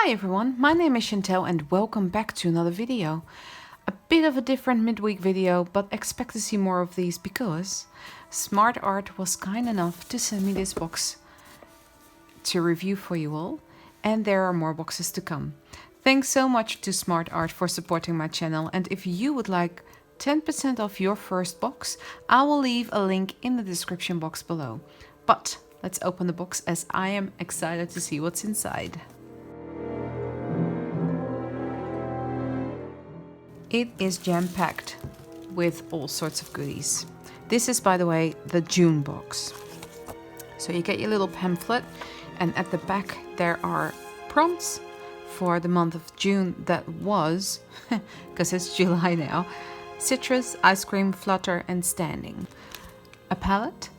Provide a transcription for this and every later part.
Hi everyone, my name is Chantel and welcome back to another video. A bit of a different midweek video, but expect to see more of these because Smart Art was kind enough to send me this box to review for you all, and there are more boxes to come. Thanks so much to Smart Art for supporting my channel, and if you would like 10% off your first box, I will leave a link in the description box below. But let's open the box as I am excited to see what's inside. It is jam-packed with all sorts of goodies. This is, by the way, the June box. So you get your little pamphlet, and at the back there are prompts for the month of June that was, because it's July now, citrus, ice cream, flutter, and standing. A palette,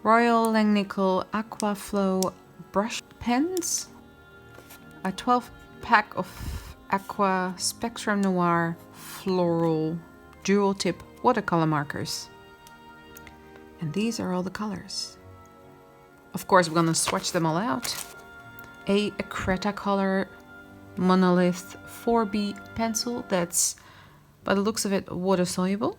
Royal Langnickel Aqua Flow brush pens, a 12-pack of Aqua Spectrum Noir Floral Dual Tip watercolor markers. And these are all the colors. Of course, we're gonna swatch them all out. A Cretacolor Monolith 4B pencil that's, by the looks of it, water soluble.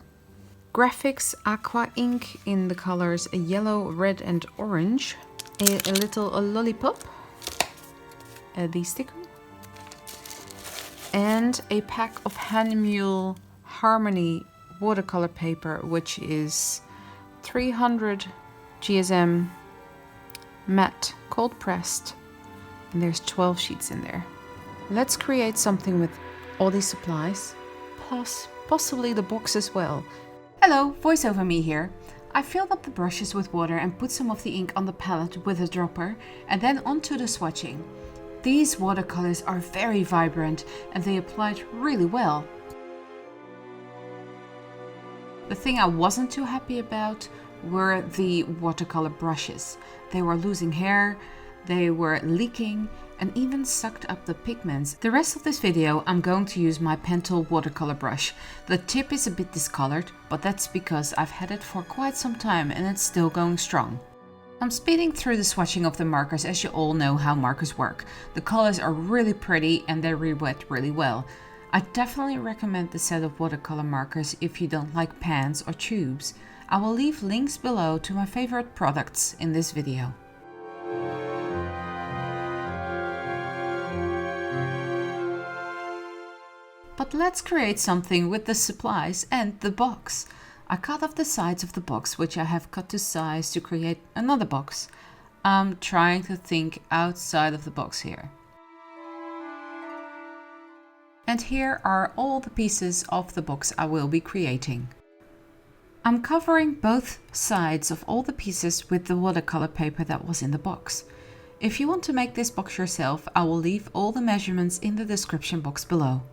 Graphics Aqua ink in the colors yellow, red, and orange. A little lollipop. The sticker. And a pack of Handmule Harmony watercolor paper, which is 300 GSM matte cold pressed, and there's 12 sheets in there. Let's create something with all these supplies, plus possibly the box as well. Hello, voiceover me here. I filled up the brushes with water and put some of the ink on the palette with a dropper and then onto the swatching. These watercolors are very vibrant and they applied really well. The thing I wasn't too happy about were the watercolor brushes. They were losing hair, they were leaking, and even sucked up the pigments. The rest of this video I'm going to use my Pentel watercolor brush. The tip is a bit discolored, but that's because I've had it for quite some time and it's still going strong. I'm speeding through the swatching of the markers, as you all know how markers work. The colors are really pretty and they re-wet really well. I definitely recommend the set of watercolor markers if you don't like pans or tubes. I will leave links below to my favorite products in this video. But let's create something with the supplies and the box. I cut off the sides of the box, which I have cut to size to create another box. I'm trying to think outside of the box here. And here are all the pieces of the box I will be creating. I'm covering both sides of all the pieces with the watercolor paper that was in the box. If you want to make this box yourself, I will leave all the measurements in the description box below.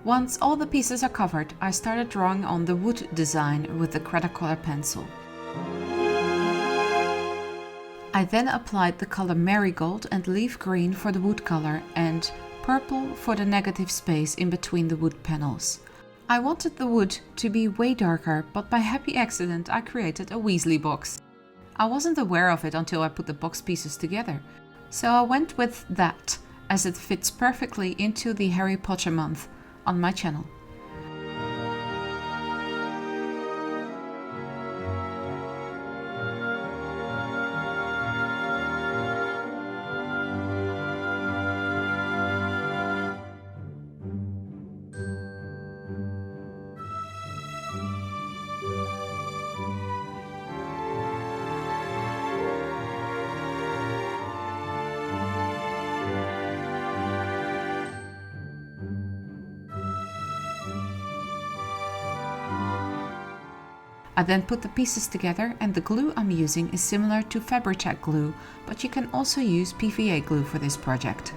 Once all the pieces are covered, I started drawing on the wood design with the Cretacolor pencil. I then applied the color Marigold and Leaf Green for the wood color and purple for the negative space in between the wood panels. I wanted the wood to be way darker, but by happy accident I created a Weasley box. I wasn't aware of it until I put the box pieces together, so I went with that as it fits perfectly into the Harry Potter month on my channel. I then put the pieces together, and the glue I'm using is similar to Fabri-Tac glue, but you can also use PVA glue for this project.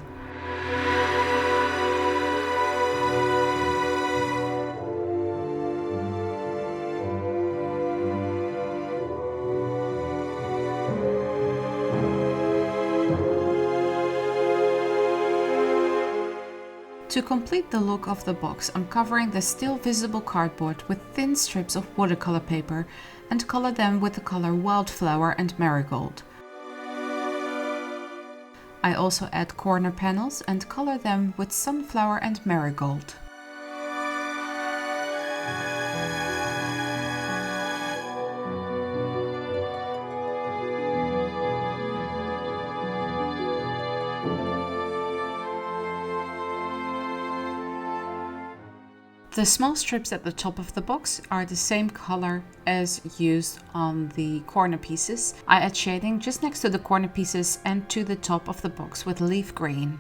To complete the look of the box, I'm covering the still visible cardboard with thin strips of watercolor paper and color them with the color Wildflower and Marigold. I also add corner panels and color them with Sunflower and Marigold. The small strips at the top of the box are the same color as used on the corner pieces. I add shading just next to the corner pieces and to the top of the box with leaf green.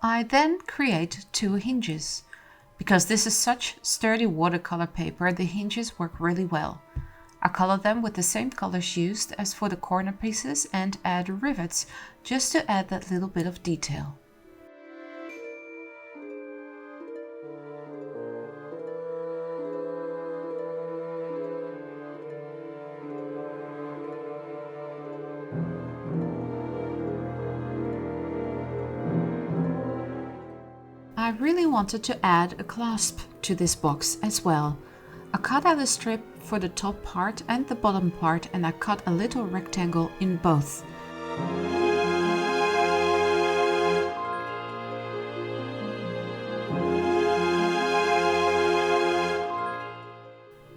I then create 2 hinges. Because this is such sturdy watercolor paper, the hinges work really well. I color them with the same colors used as for the corner pieces and add rivets just to add that little bit of detail. I really wanted to add a clasp to this box as well. I cut out a strip for the top part and the bottom part, and I cut a little rectangle in both.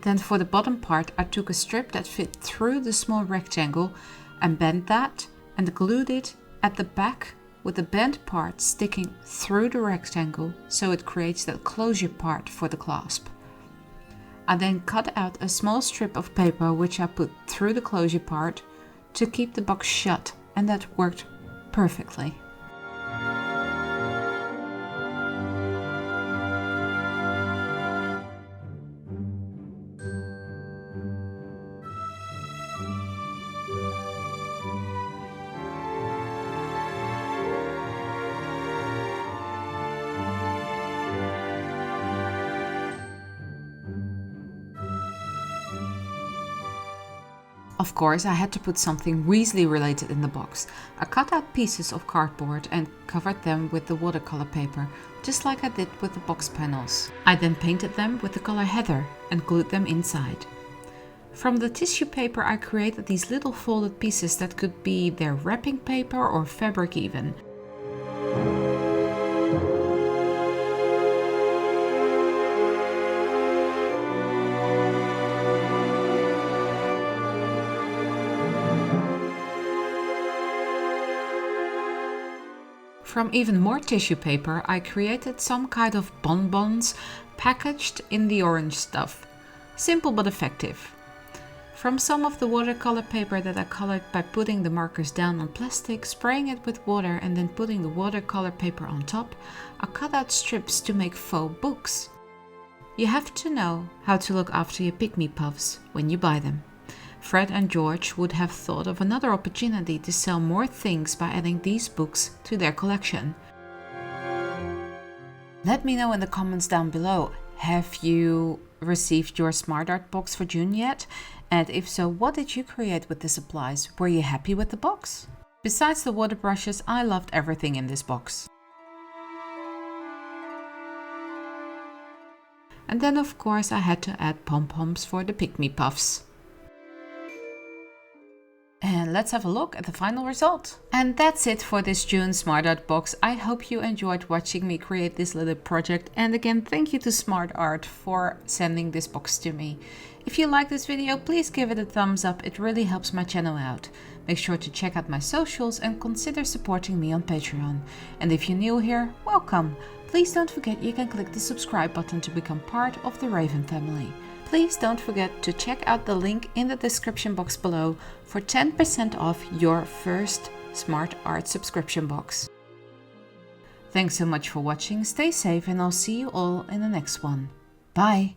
Then for the bottom part I took a strip that fit through the small rectangle and bent that and glued it at the back with the bent part sticking through the rectangle, so it creates that closure part for the clasp. I then cut out a small strip of paper which I put through the closure part to keep the box shut, and that worked perfectly. Of course, I had to put something Weasley related in the box. I cut out pieces of cardboard and covered them with the watercolor paper, just like I did with the box panels. I then painted them with the color Heather and glued them inside. From the tissue paper I created these little folded pieces that could be their wrapping paper or fabric even. From even more tissue paper, I created some kind of bonbons packaged in the orange stuff. Simple but effective. From some of the watercolor paper that I colored by putting the markers down on plastic, spraying it with water and then putting the watercolor paper on top, I cut out strips to make faux books. You have to know how to look after your pygmy puffs when you buy them. Fred and George would have thought of another opportunity to sell more things by adding these books to their collection. Let me know in the comments down below, have you received your Smart Art box for June yet? And if so, what did you create with the supplies? Were you happy with the box? Besides the water brushes, I loved everything in this box. And then of course I had to add pom-poms for the pygmy puffs. And let's have a look at the final result. And that's it for this June Smart Art box. I hope you enjoyed watching me create this little project. And again, thank you to Smart Art for sending this box to me. If you like this video, please give it a thumbs up. It really helps my channel out. Make sure to check out my socials and consider supporting me on Patreon. And if you're new here, welcome. Please don't forget you can click the subscribe button to become part of the Raven family. Please don't forget to check out the link in the description box below for 10% off your first Smart Art subscription box. Thanks so much for watching, stay safe, and I'll see you all in the next one. Bye!